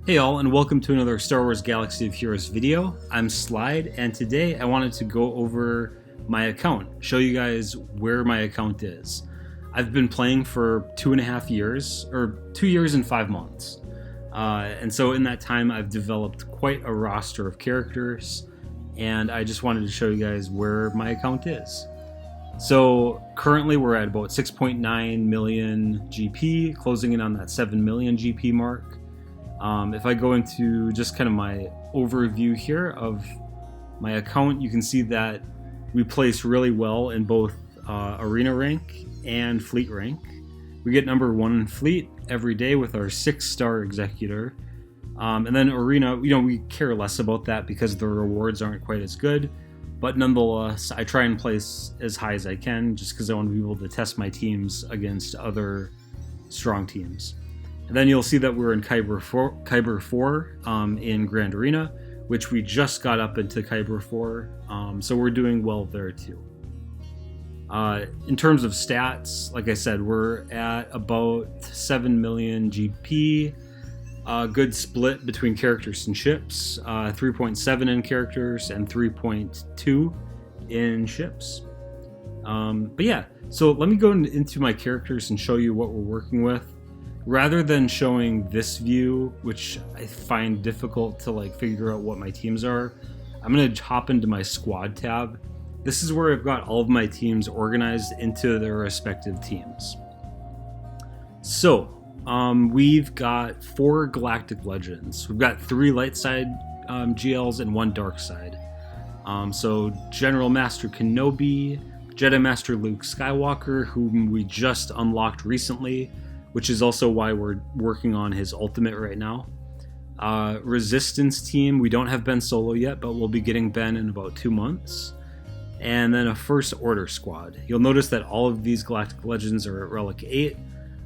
Hey all, and welcome to another Star Wars Galaxy of Heroes video. I'm Slide, and today I wanted to go over my account, show you guys where my account is. I've been playing for 2.5 years, or 2 years and 5 months. And so in that time I've developed quite a roster of characters, and I just wanted to show you guys where my account is. So currently we're at about 6.9 million GP, closing in on that 7 million GP mark. If I go into just kind of my overview here of my account, you can see that we place really well in both arena rank and fleet rank. We get number 1 in fleet every day with our 6-star executor. And then arena, we care less about that because the rewards aren't quite as good. But nonetheless, I try and place as high as I can just because I want to be able to test my teams against other strong teams. And then you'll see that we're in Kyber 4 in Grand Arena, which we just got up into Kyber 4, so we're doing well there too. In terms of stats, like I said, we're at about 7 million GP, good split between characters and ships, 3.7 in characters and 3.2 in ships. But yeah, so let me go into my characters and show you what we're working with. Rather than showing this view, which I find difficult to figure out what my teams are, I'm going to hop into my squad tab. This is where I've got all of my teams organized into their respective teams. So, we've got 4 Galactic Legends. We've got 3 light side GLs and 1 dark side. So General Master Kenobi, Jedi Master Luke Skywalker, whom we just unlocked recently, which is also why we're working on his ultimate right now. Resistance team, we don't have Ben Solo yet, but we'll be getting Ben in about 2 months. And then a First Order squad. You'll notice that all of these Galactic Legends are at Relic 8.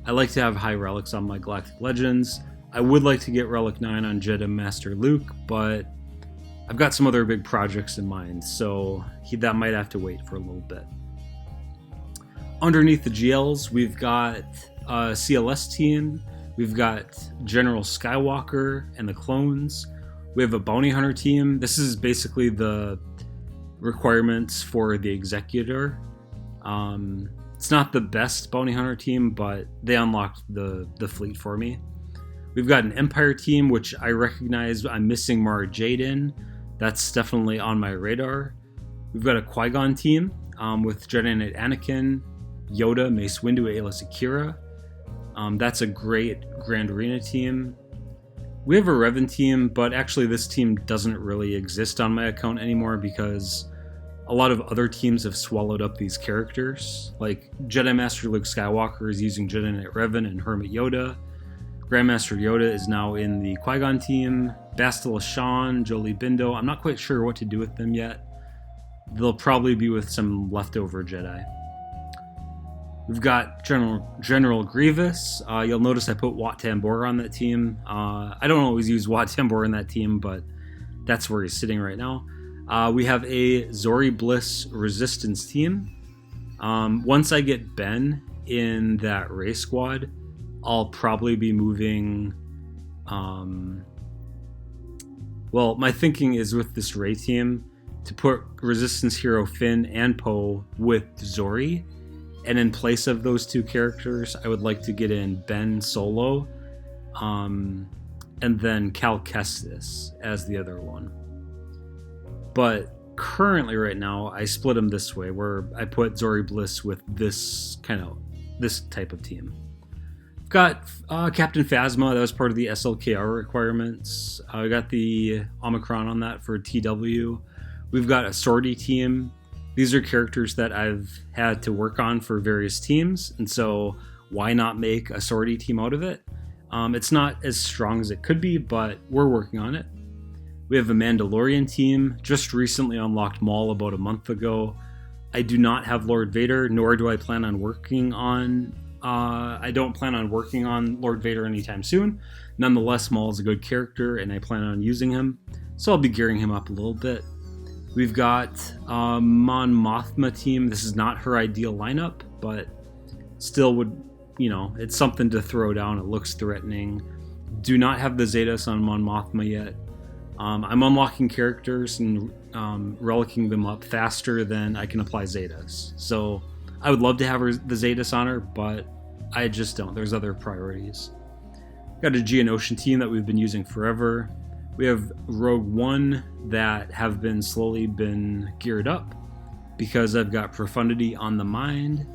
I like to have high relics on my Galactic Legends. I would like to get Relic 9 on Jedi Master Luke, but I've got some other big projects in mind, so that might have to wait for a little bit. Underneath the GLs, we've got CLS team, we've got General Skywalker and the clones, we have a bounty hunter team. This is basically the requirements for the executor. It's not the best bounty hunter team, but they unlocked the fleet for me. We've got an Empire team, which I recognize I'm missing Mara Jade in. That's definitely on my radar. We've got a Qui-Gon team with Jedi Knight Anakin, Yoda, Mace Windu, Aayla Secura. That's a great Grand Arena team. We have a Revan team, but actually this team doesn't really exist on my account anymore because a lot of other teams have swallowed up these characters. Like Jedi Master Luke Skywalker is using Jedi Knight Revan and Hermit Yoda. Grandmaster Yoda is now in the Qui-Gon team. Bastila Shan, Jolie Bindo, I'm not quite sure what to do with them yet. They'll probably be with some leftover Jedi. We've got General Grievous. You'll notice I put Wat Tambor on that team. I don't always use Wat Tambor in that team, but that's where he's sitting right now. We have a Zori Bliss Resistance team. Once I get Ben in that race squad, I'll probably be moving... well, my thinking is with this Rey team to put Resistance hero Finn and Poe with Zori. And in place of those 2 characters, I would like to get in Ben Solo, and then Cal Kestis as the other one. But currently right now, I split them this way, where I put Zori Bliss with this type of team. I've got Captain Phasma, that was part of the SLKR requirements. I got the Omicron on that for TW. We've got a sortie team. These are characters that I've had to work on for various teams, and so why not make a sortie team out of it? It's not as strong as it could be, but we're working on it. We have a Mandalorian team, just recently unlocked Maul about a month ago. I do not have Lord Vader, nor do I plan on working on... I don't plan on working on Lord Vader anytime soon. Nonetheless, Maul is a good character, and I plan on using him, so I'll be gearing him up a little bit. We've got Mon Mothma team. This is not her ideal lineup, but still would, it's something to throw down. It looks threatening. Do not have the Zetas on Mon Mothma yet. I'm unlocking characters and relicking them up faster than I can apply Zetas. So I would love to have the Zetas on her, but I just don't. There's other priorities. Got a Geonosian team that we've been using forever. We have Rogue One that have been slowly geared up because I've got Profundity on the mind.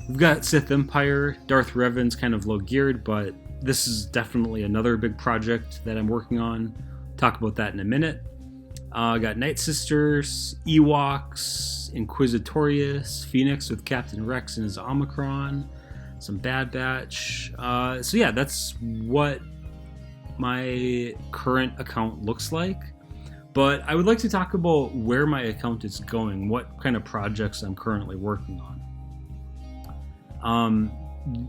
We've got Sith Empire. Darth Revan's kind of low geared, but this is definitely another big project that I'm working on. Talk about that in a minute. I got Night Sisters, Ewoks, Inquisitorius, Phoenix with Captain Rex and his Omicron, some Bad Batch. So yeah, that's what my current account looks like. But I would like to talk about where my account is going, what kind of projects I'm currently working on.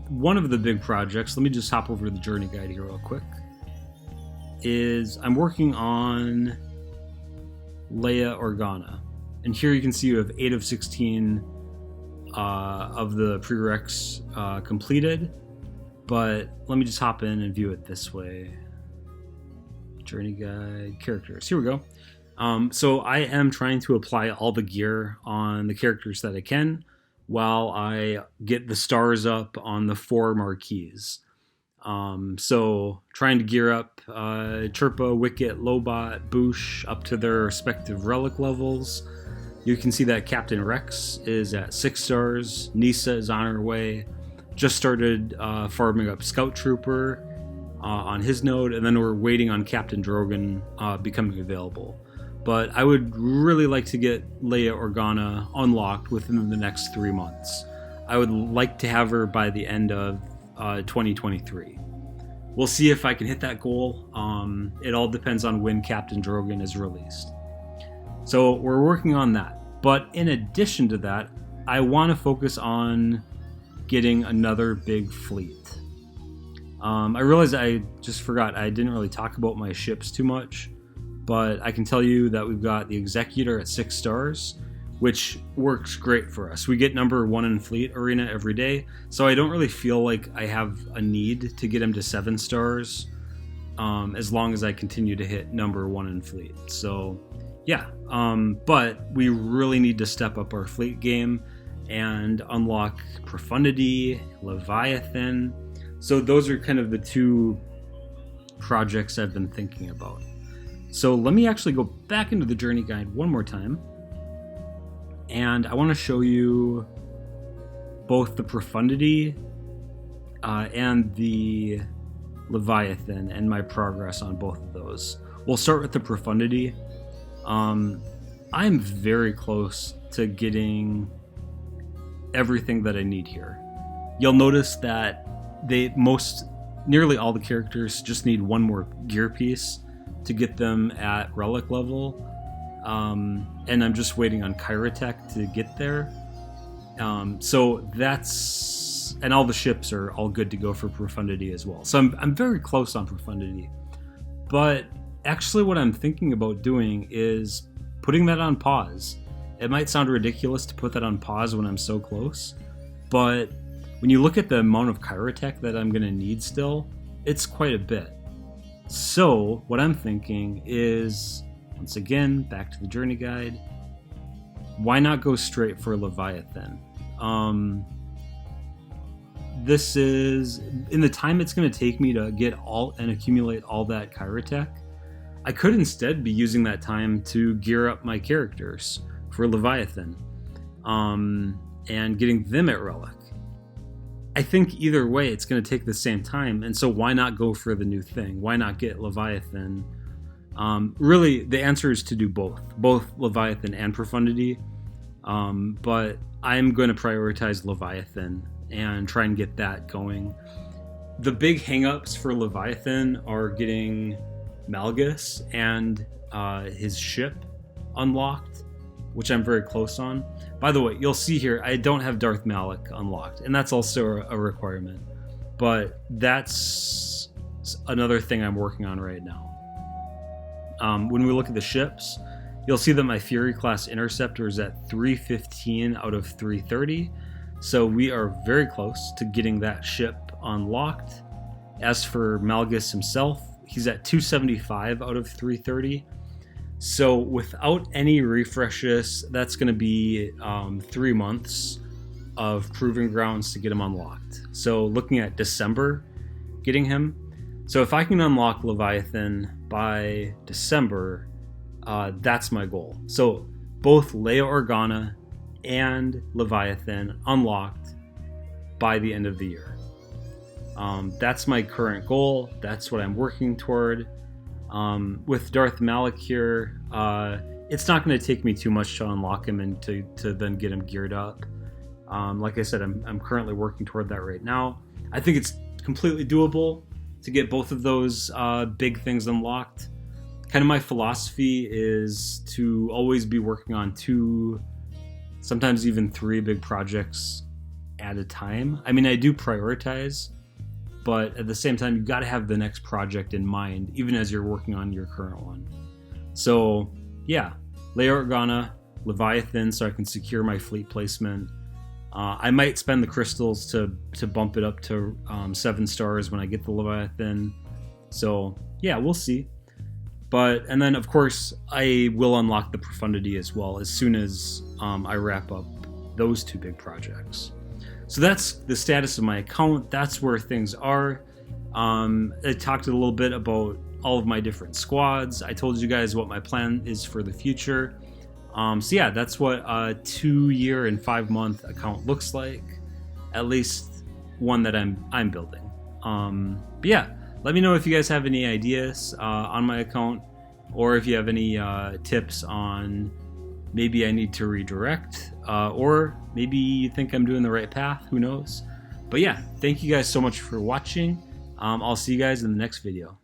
One of the big projects, let me just hop over to the journey guide here real quick, is I'm working on Leia Organa. And here you can see you have 8 of 16 of the prereqs completed. But let me just hop in and view it this way. Journey guide, characters. Here we go. So I am trying to apply all the gear on the characters that I can while I get the stars up on the 4 marquees. So trying to gear up Chirpa, Wicket, Lobot, Boosh up to their respective relic levels. You can see that Captain Rex is at 6 stars. Nisa is on her way. Just started farming up Scout Trooper on his node, and then we're waiting on Captain Drogon becoming available. But I would really like to get Leia Organa unlocked within the next 3 months. I would like to have her by the end of 2023. We'll see if I can hit that goal. It all depends on when Captain Drogon is released. So we're working on that. But in addition to that, I want to focus on getting another big fleet. I realized I just forgot I didn't really talk about my ships too much, but I can tell you that we've got the Executor at 6 stars, which works great for us. We get number 1 in fleet arena every day, so I don't really feel like I have a need to get him to 7 stars as long as I continue to hit number 1 in fleet. So yeah, but we really need to step up our fleet game and unlock Profundity, Leviathan. So those are kind of the 2 projects I've been thinking about. So let me actually go back into the journey guide one more time. And I want to show you both the Profundity and the Leviathan and my progress on both of those. We'll start with the Profundity. I'm very close to getting everything that I need here. You'll notice that nearly all the characters just need 1 more gear piece to get them at relic level. And I'm just waiting on Kyrotech to get there. So that's, and all the ships are all good to go for Profundity as well. So I'm very close on Profundity. But actually what I'm thinking about doing is putting that on pause. It might sound ridiculous to put that on pause when I'm so close, but when you look at the amount of Kyrotech that I'm going to need still, it's quite a bit. So what I'm thinking is, once again, back to the journey guide, why not go straight for Leviathan? This is, in the time it's going to take me to get all and accumulate all that Kyrotech, I could instead be using that time to gear up my characters for Leviathan and getting them at relic. I think either way it's going to take the same time, and so why not go for the new thing? Why not get Leviathan? Really, the answer is to do both Leviathan and Profundity, but I'm going to prioritize Leviathan and try and get that going. The big hangups for Leviathan are getting Malgus and his ship unlocked, which I'm very close on. By the way, you'll see here, I don't have Darth Malak unlocked, and that's also a requirement. But that's another thing I'm working on right now. When we look at the ships, you'll see that my Fury class Interceptor is at 315 out of 330. So we are very close to getting that ship unlocked. As for Malgus himself, he's at 275 out of 330. So without any refreshes, that's going to be 3 months of proving grounds to get him unlocked. So looking at December, getting him. So if I can unlock Leviathan by December, that's my goal. So both Leia Organa and Leviathan unlocked by the end of the year. That's my current goal. That's what I'm working toward. With Darth Malik here, it's not going to take me too much to unlock him and to then get him geared up. Like I said, I'm currently working toward that right now. I think it's completely doable to get both of those big things unlocked. Kind of my philosophy is to always be working on 2, sometimes even 3 big projects at a time. I mean, I do prioritize, but at the same time, you've got to have the next project in mind, even as you're working on your current one. So yeah, Leia Organa, Leviathan, so I can secure my fleet placement. I might spend the crystals to bump it up to 7 stars when I get the Leviathan. So yeah, we'll see. And then of course I will unlock the Profundity as well as soon as I wrap up those 2 big projects. So that's the status of my account. That's where things are. I talked a little bit about all of my different squads. I told you guys what my plan is for the future. So yeah, that's what a 2-year and 5-month account looks like. At least one that I'm building. But yeah, let me know if you guys have any ideas on my account, or if you have any tips on maybe I need to redirect, or maybe you think I'm doing the right path, who knows. But yeah, thank you guys so much for watching. I'll see you guys in the next video.